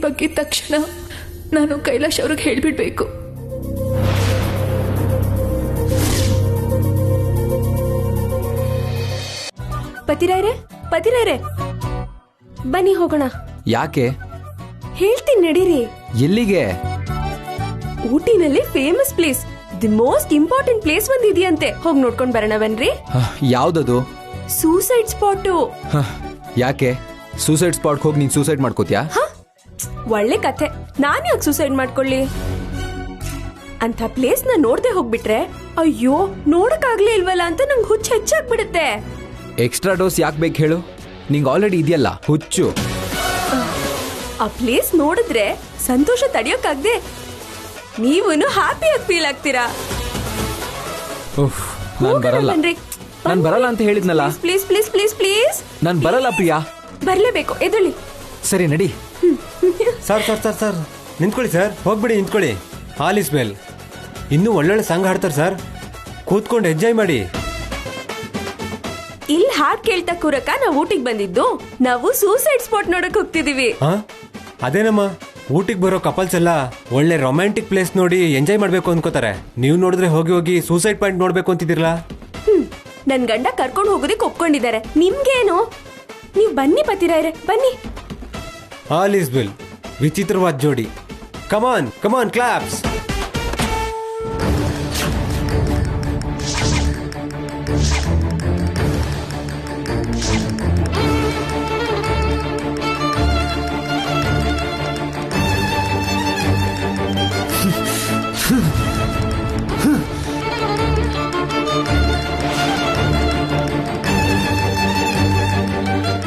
ಬಗ್ಗಿದ ತಕ್ಷಣ ನಾನು ಕೈಲಾಶ್ ಅವ್ರಿಗೆ ಹೇಳ್ಬಿಡ್ಬೇಕು. ಪತಿರಾಯ್ರೆ ಬನ್ನಿ ಹೋಗೋಣ. ಯಾಕೆ? ಹೇಳ್ತೀನಿ ನಡೀರಿ. ಎಲ್ಲಿಗೆ? ಊಟಿನಲ್ಲಿ famous place, the most important place ಒಂದಿದೆಯಂತೆ, ಹೋಗಿ ನೋಡ್ಕೊಂಡ್ ಬರೋಣ ಬನ್ರಿ. ಯಾವ್ದದು? Suicide spot. ಯಾಕೆ ಸೂಸೈಡ್ ಸ್ಪಾಟ್ ಹೋಗಿ ನೀನ್ ಸೂಸೈಡ್ ಮಾಡ್ಕೋತ್ಯಾ? ಒಳ್ಳೆ ಕಥೆ. ನಾನ್ ಯಾಕೆ ಸೂಸೈಡ್ ಮಾಡ್ಕೊಳ್ಳಿ? ಅಂತ ಪ್ಲೇಸ್ ನ ನೋಡ್ದೆ ಹೋಗ್ಬಿಟ್ರೆ ಅಯ್ಯೋ ನೋಡಕ್ಕಾಗ್ಲೇ ಇಲ್ವಲ್ಲ ಅಂತ ನಂಗೆ ಹುಚ್ಚು ಹೆಚ್ಚಾಗ್ಬಿಡುತ್ತೆ. ಎಕ್ಸ್ಟ್ರಾ ಡೋಸ್ ಯಾಕೆ ಬೇಕು ಹೇಳು? ನಿಂಗೆ ಆಲ್ರೆಡಿ ಇದೆಯಲ್ಲ ಹುಚ್ಚು. ಆ ಪ್ಲೇಸ್ ನೋಡಿದ್ರೆ ಸಂತೋಷ ತಡೆಯೋಕ್ಕಾಗ್ದೆ ನೀವೂ ಹ್ಯಾಪಿಯಾಗಿ ಫೀಲ್ ಆಗ್ತೀರಾ. ನಾನ್ ಬರಲ್ಲ. ನಾನ್ ಬರಲ್ಲ ಅಂತ ಹೇಳಿದ್ನಲ್ಲ. Please please please please. ನಾನ್ ಬರಲ್ಲ ಪ್ರಿಯಾ. ಬರ್ಲೇಬೇಕು, ಎದುಳಿ. ಸರಿ ನಡಿ. ಸರ್ ಸರ್ ಸರ್ ಸರ್ ನಿಂತ್ಕೊಳ್ಳಿ ಸರ್, ಹೋಗ್ಬಿಡಿ ನಿಂತ್ಕೊಳ್ಳಿ. All is well. ಇನ್ನೂ ಒಳ್ಳೊಳ್ಳೆ ಸಾಂಗ್ ಹಾಡ್ತಾರೆ ಸರ್, ಕೂತ್ಕೊಂಡು ಎಂಜಾಯ್ ಮಾಡಿ. ಇಲ್ಲಿ ಹಾಡ್ ಕೇಳ್ತಾ ಕೂರಕ ನಾವು ಊಟಿಗೆ ಬಂದಿದ್ದು, ನಾವು ಸೂಸೈಡ್ ಸ್ಪಾಟ್ ನೋಡಕ್ ಹೋಗ್ತಿದೀವಿ. ಅದೇನಮ್ಮ, ಊಟಿಗೆ ಬರೋ ಕಪಲ್ಸ್ ಎಲ್ಲ ಒಳ್ಳೆ ರೊಮ್ಯಾಂಟಿಕ್ ಪ್ಲೇಸ್ ನೋಡಿ ಎಂಜಾಯ್ ಮಾಡ್ಬೇಕು ಅನ್ಕೋತಾರೆ. ನೀವು ನೋಡಿದ್ರೆ ಹೋಗಿ ಹೋಗಿ ಸೂಸೈಡ್ ಪಾಯಿಂಟ್ ನೋಡ್ಬೇಕು ಅಂತಿದಿರಲ್ಲ. ನನ್ ಗಂಡ ಕರ್ಕೊಂಡು ಹೋಗೋದಕ್ಕೆ ಒಪ್ಕೊಂಡಿದ್ದಾರೆ, ನಿಮ್ಗೇನು? ನೀವ್ ಬನ್ನಿ ಪತಿರಾಯ್ರೆ, ಬನ್ನಿ. All is well. ವಿಚಿತ್ರವಾದ ಜೋಡಿ. ಕಮಾನ್ ಕಮಾನ್ ಕ್ಲಾಪ್ಸ್.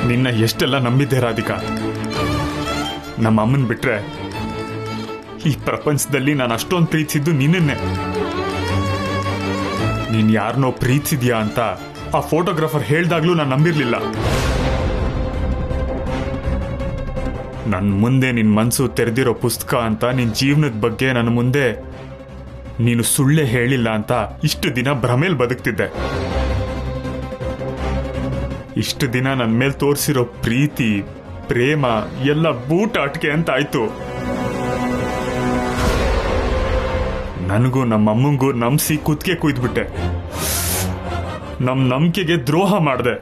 ನಿನ್ನ ಎಷ್ಟೆಲ್ಲ ನಂಬಿದ್ದೆ ರಾಧಿಕಾ. ನಮ್ಮ ಅಮ್ಮನ್ ಬಿಟ್ರೆ ಈ ಪ್ರಪಂಚದಲ್ಲಿ ನಾನು ಅಷ್ಟೊಂದು ಪ್ರೀತಿಸಿದ್ದು ನಿನ್ನೆ. ನೀನ್ ಯಾರನ್ನೋ ಪ್ರೀತಿಸಿದ್ಯಾ ಅಂತ ಆ ಫೋಟೋಗ್ರಾಫರ್ ಹೇಳ್ದಾಗ್ಲೂ ನಾನು ನಂಬಿರ್ಲಿಲ್ಲ. ನನ್ ಮುಂದೆ ನಿನ್ ಮನ್ಸು ತೆರೆದಿರೋ ಪುಸ್ತಕ ಅಂತ ನಿನ್ ಜೀವನದ ಬಗ್ಗೆ ನನ್ನ ಮುಂದೆ ನೀನು ಸುಳ್ಳೆ ಹೇಳಿಲ್ಲ ಅಂತ ಇಷ್ಟು ದಿನ ಭ್ರಮೇಲ್ ಬದುಕ್ತಿದ್ದೆ. ಇಷ್ಟು ದಿನ ನನ್ನ ಮೇಲೆ ತೋರಿಸಿರೋ ಪ್ರೀತಿ ಪ್ರೇಮ ಎಲ್ಲ ಬೂಟಾಟಿಕೆ ಅಂತ ಆಯ್ತು. ನನಗೂ ನಮ್ಮ ಅಮ್ಮಂಗೂ ನಂಬಿಸಿ ಕುತ್ತಿಗೆ ಕುಯ್ದ್ಬಿಟ್ಟೆ. ನಮ್ ನಂಬಿಕೆಗೆ ದ್ರೋಹ ಮಾಡಿದೆ.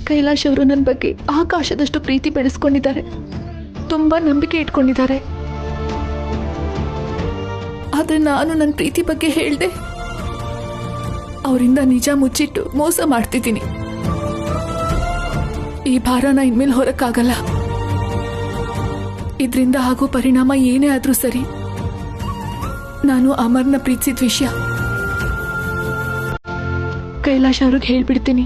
ಕೈಲಾಶ್ ಅವರು ನನ್ನ ಬಗ್ಗೆ ಆಕಾಶದಷ್ಟು ಪ್ರೀತಿ ಬೆಳೆಸ್ಕೊಂಡಿದ್ದಾರೆ, ತುಂಬಾ ನಂಬಿಕೆ ಇಟ್ಕೊಂಡಿದ್ದಾರೆ. ಆದ್ರೆ ನಾನು ನನ್ನ ಪ್ರೀತಿ ಬಗ್ಗೆ ಹೇಳ್ದೆ ಅವರಿಂದ ನಿಜ ಮುಚ್ಚಿಟ್ಟು ಮೋಸ ಮಾಡ್ತಿದ್ದೀನಿ. ಈ ಭಾರನ ಇನ್ಮೇಲೆ ಹೊರಕ್ಕಾಗಲ್ಲ. ಇದರಿಂದ ಆಗೋ ಪರಿಣಾಮ ಏನೇ ಆದ್ರೂ ಸರಿ, ನಾನು ಅಮರ್ನ ಪ್ರೀತಿಸಿದ ವಿಷಯ ಕೈಲಾಶ್ ಅವ್ರಿಗೆ ಹೇಳ್ಬಿಡ್ತೀನಿ.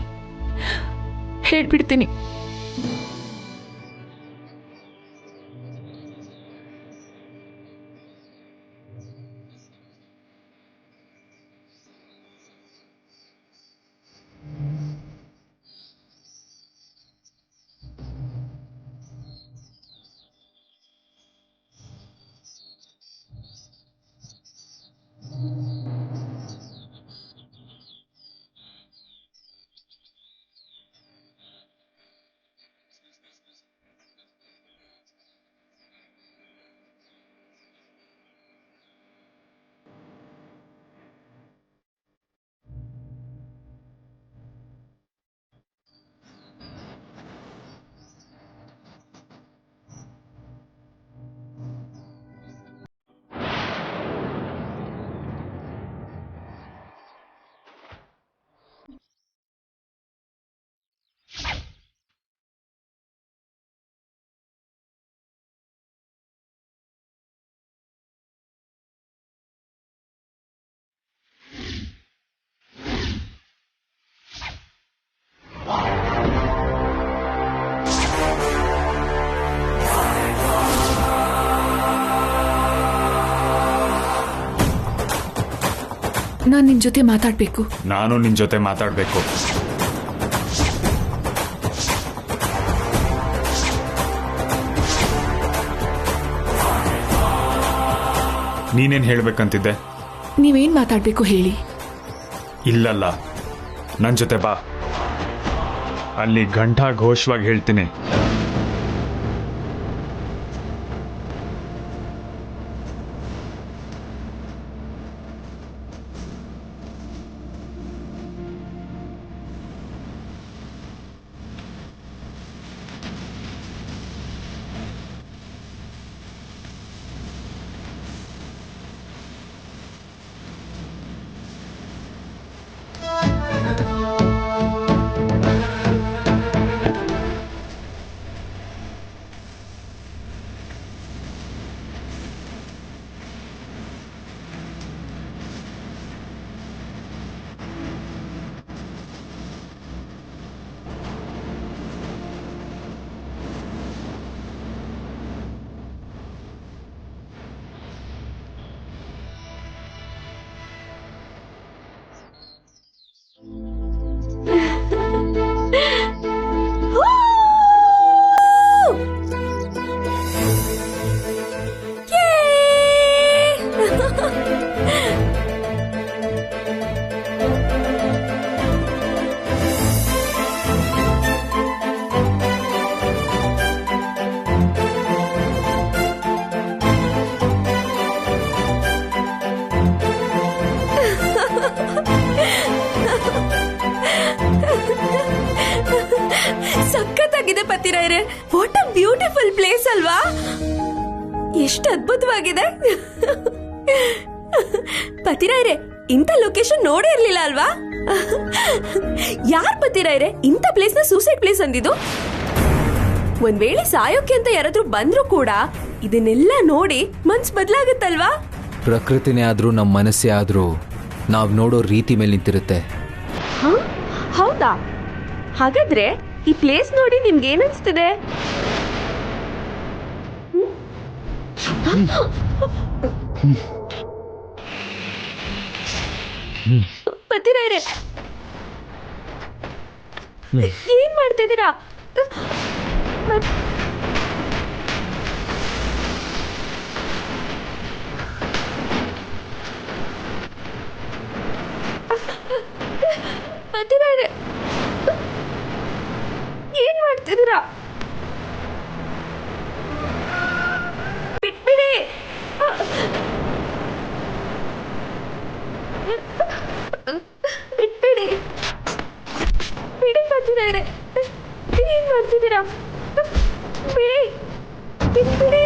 ನಾನು ನಿನ್ ಜೊತೆ ಮಾತಾಡ್ಬೇಕು. ನಾನು ನಿನ್ ಜೊತೆ ಮಾತಾಡ್ಬೇಕು. ನೀನೇನ್ ಹೇಳ್ಬೇಕಂತಿದ್ದೆ? ನೀವೇನ್ ಮಾತಾಡ್ಬೇಕು ಹೇಳಿ. ಇಲ್ಲಲ್ಲ, ನನ್ ಜೊತೆ ಬಾ, ಅಲ್ಲಿ ಘಂಟಾ ಘೋಷವಾಗಿ ಹೇಳ್ತೀನಿ. ಸಖತ್ತಾಗಿದೆ ಪತಿರಾಯರೇ. ವಾಟ್ ಅ ಬ್ಯೂಟಿಫುಲ್ ಪ್ಲೇಸ್ ಅಲ್ವಾ? ಎಷ್ಟು ಅದ್ಭುತವಾಗಿದೆ. ಪತಿರಾಯರೇ, ಇಂಥ ಲೊಕೇಶನ್ ನೋಡೇ ಇರ್ಲಿಲ್ಲ ಅಲ್ವಾ? ಯಾರ್ ಪತಿರಾಯರೇ ಇಂಥ ಪ್ಲೇಸ್ ನ ಸೂಸೈಡ್ ಪ್ಲೇಸ್ ಅಂದಿದ್ದು? ಒಂದ್ ವೇಳೆ ಸಾಯೋಕೆ ಅಂತ ಯಾರಾದ್ರೂ ಬಂದ್ರು ಕೂಡ ಇದನ್ನೆಲ್ಲ ನೋಡಿ ಮನ್ಸ್ ಬದಲಾಗುತ್ತಲ್ವಾ? ಪ್ರಕೃತಿನೇ ಆದ್ರೂ ನಮ್ಮ ಮನಸ್ಸೇ ಆದ್ರೂ ನಾವ್ ನೋಡೋ ರೀತಿ ಮೇಲೆ ನಿಂತಿರುತ್ತೆ. ಹೌದಾ? ಹಾಗಾದ್ರೆ ಈ ಪ್ಲೇಸ್ ನೋಡಿ ನಿಮ್ಗೆ ಏನನ್ಸ್ತಿದೆ? ಪತಿರಾಯರೇ, ಏನ್ ಮಾಡ್ತಿದ್ದೀರಾ? ಪತಿರಾಯರೇ, ಏನ್ ಮಾಡ್ತಿದ್ದೀರಾ? ಬಿಟ್ಬಿಡಿ. ಬಿಟ್ಬಿಡಿ, ಬಿಡಿ ಪತಿರಾಯರೇ. ಏನ್ ಮಾಡ್ತಿದ್ದೀರಾ? ಬಿಡಿ, ಬಿಟ್ಬಿಡಿ.